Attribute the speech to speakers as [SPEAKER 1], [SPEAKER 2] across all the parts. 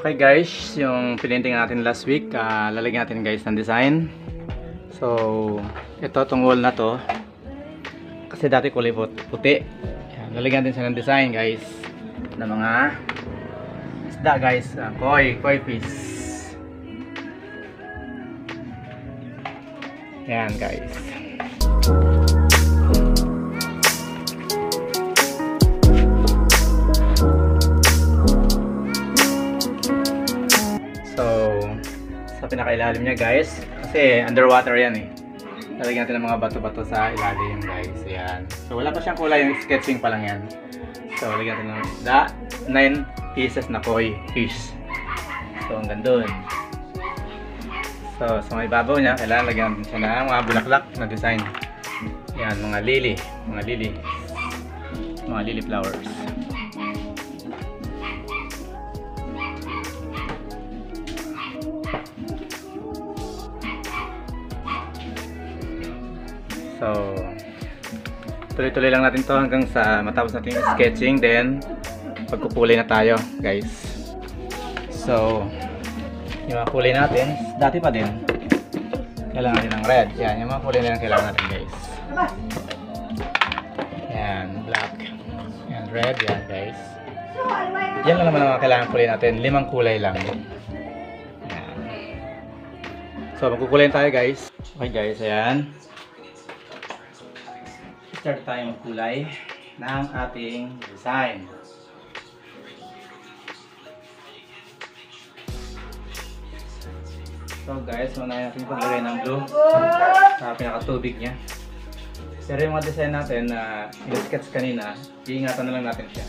[SPEAKER 1] Okay guys, yung pininting natin last week, lalagyan natin guys ng design. So, ito tong wall na to. Kasi dati kulay puti. Yan, lalagyan natin siya ng design guys. Ng mga isda guys, koi fish. Yan guys. Sa pinakailalim niya guys, kasi underwater yan eh. Lalagyan natin ng mga bato-bato sa ilalim guys. Ayan. So wala pa siyang kulay, yung sketching pa lang yan. So lagyan natin ng isda, 9 pieces na koi fish. So hanggang dun. So sa may babaw niya, kailangan lagyan natin siya ng mga bulaklak na design. Ayan, mga lily flowers. So, tuloy-tuloy lang natin to hanggang sa matapos natin yung sketching, then pagkukulay na tayo guys. So, yung mga kulay natin, dati pa din kailangan natin ng red. Yan, yung mga kulay na lang kailangan natin guys. Yan, black. Yan, red. Yan guys. Yan lang naman ang mga kailangan kulay natin. 5 kulay lang. Yan. So, magkukulay tayo guys. Okay guys, ayan. Start tayo magkulay ng ating design. So guys, muna natin paglagay ng blue sa pinakatubig niya. Pero yung mga design natin na in-sketch kanina, iingatan na lang natin siya.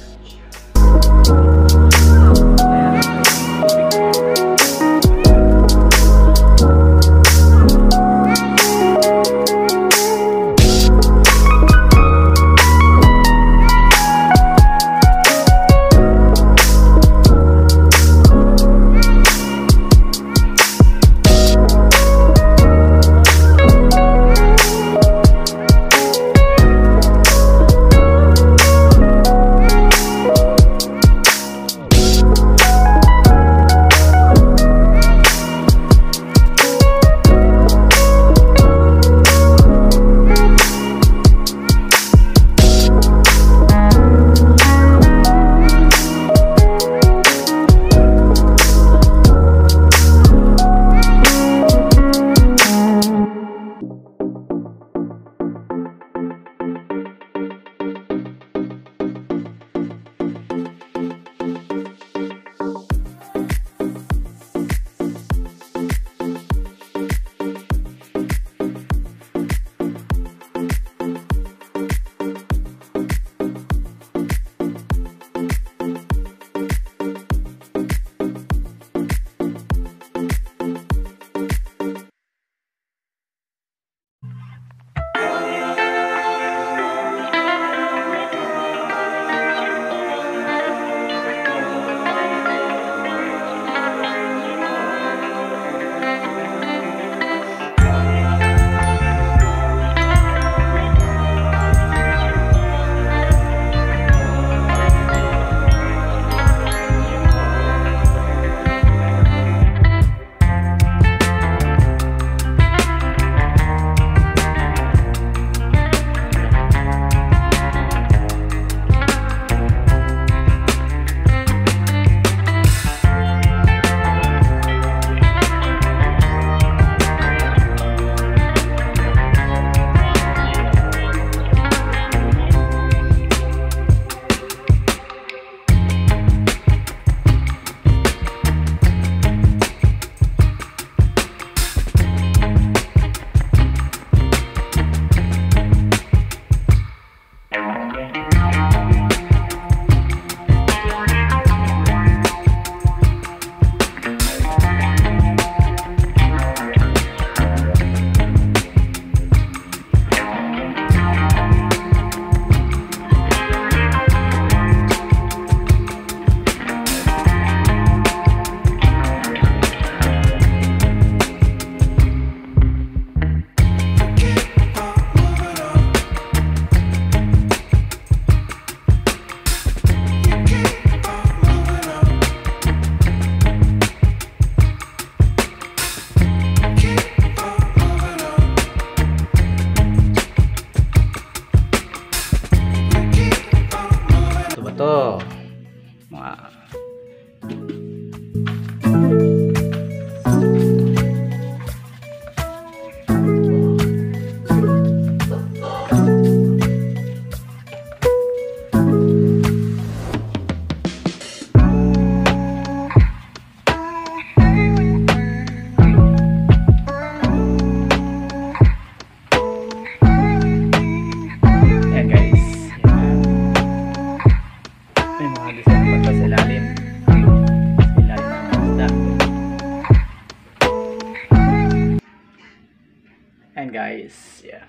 [SPEAKER 1] And guys, yeah.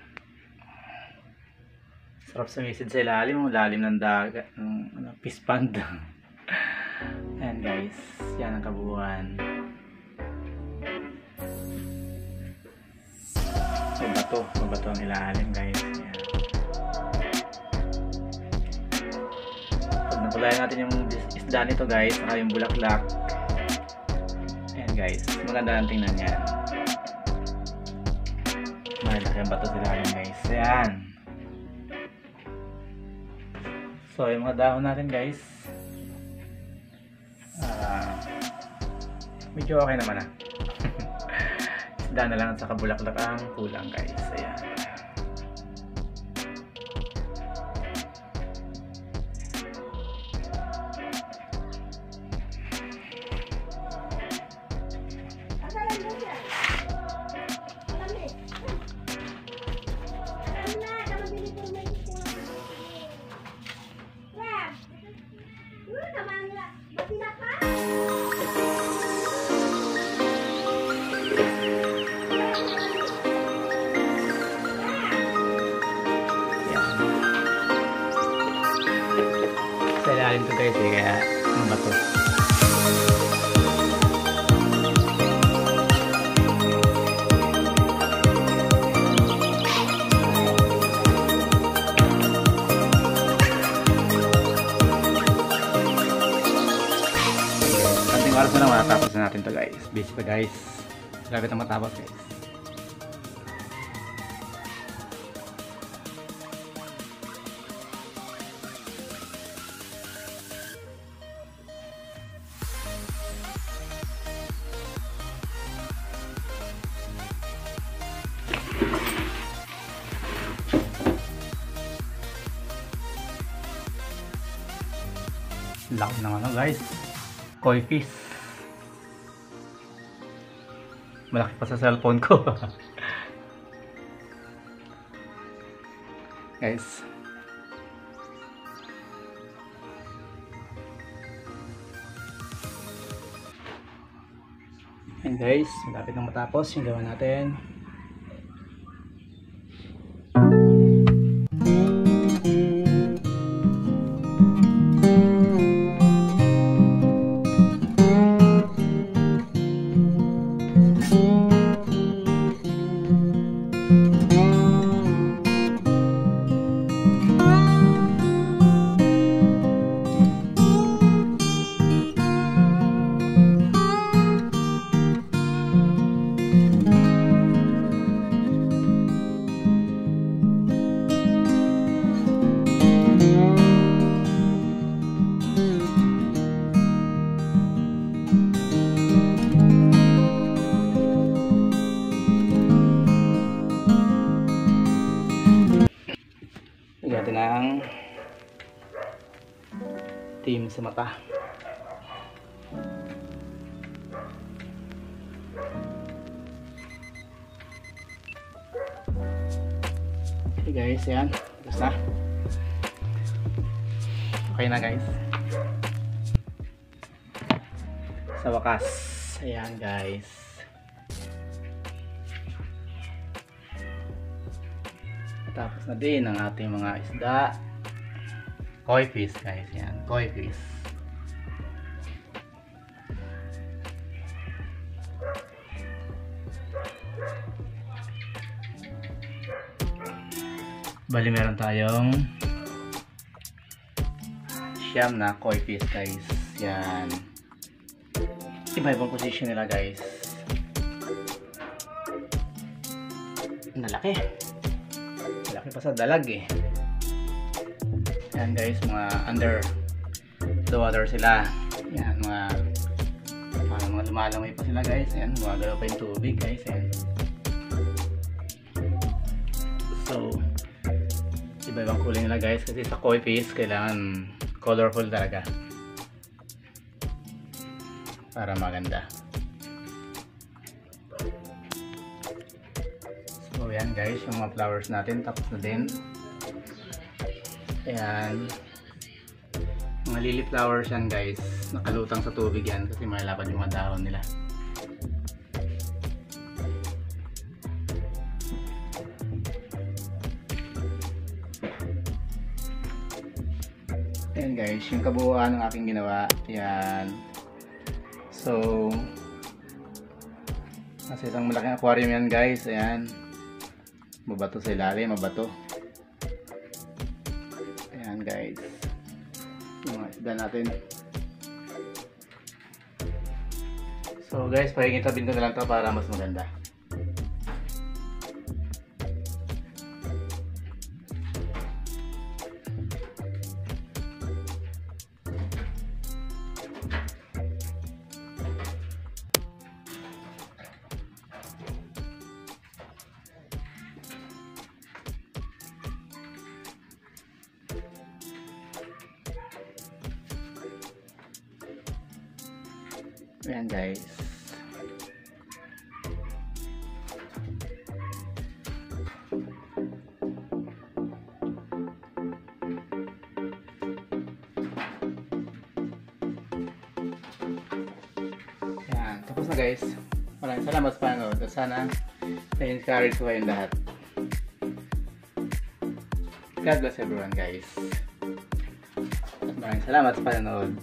[SPEAKER 1] Sarap sumisid sa ilalim, lalim ng dagat, ng fish pond. And guys, yan ang kabuuan. So bato ang ilalim guys. Yan. Pag napulayan natin yung isda nito guys, saka yung bulaklak. Ayan guys, maganda lang tingnan yan. Malaki ang bato sa ilalim guys. Ayan. So yung mga dahon natin guys, medyo okay naman ah. Isda na lang at saka bulaklak ang kulang guys. Ayan. Sa ilalim to guys kaya ang bato. Konting oras na lang matapos na natin to guys. Busy pa guys. Grabe na matapos guys. Laki ng ano guys, koi fish. Malaki pa sa cellphone ko. Guys, and guys, malapit na matapos yung gawa natin. Lagyan natin ang team sa mata. Okay guys, yan. Tapos na. Okay na guys. Sa wakas, ayan guys. Tapos na din ang ating mga isda. Koi fish guys, yan. Koi fish. Bali meron tayong siyam na koi fish guys. Yan. Iba-ibang position nila guys. Nalaki. Malaki pa sa dalag eh. Yan guys, mga under the water sila. Yan, mga lumalangoy pa sila guys. Yan, gumagalaw pa yung tubig guys. Yan. So, iba-ibang kulay nila guys. Kasi sa koi fish, kailangan colorful talaga. Para maganda. So yan guys, yung mga flowers natin tapos na din. Ayan, mga lily flowers yan guys, nakalutang sa tubig yan kasi malapad yung mga dahon nila. Ayan guys, yung kabuuan ng aking ginawa. Ayan. So, nasa isang malaking aquarium yan guys. Ayan. Mabato sa ilalim, mabato. Ayan guys. Yung mga isda natin. So guys, pakikitabin ko na lang to para mas maganda. Ayan guys. Ayan, tapos na guys. Maraming salamat sa panood. Sana na-encourage ko kayong lahat. God bless everyone guys. At maraming salamat sa panood.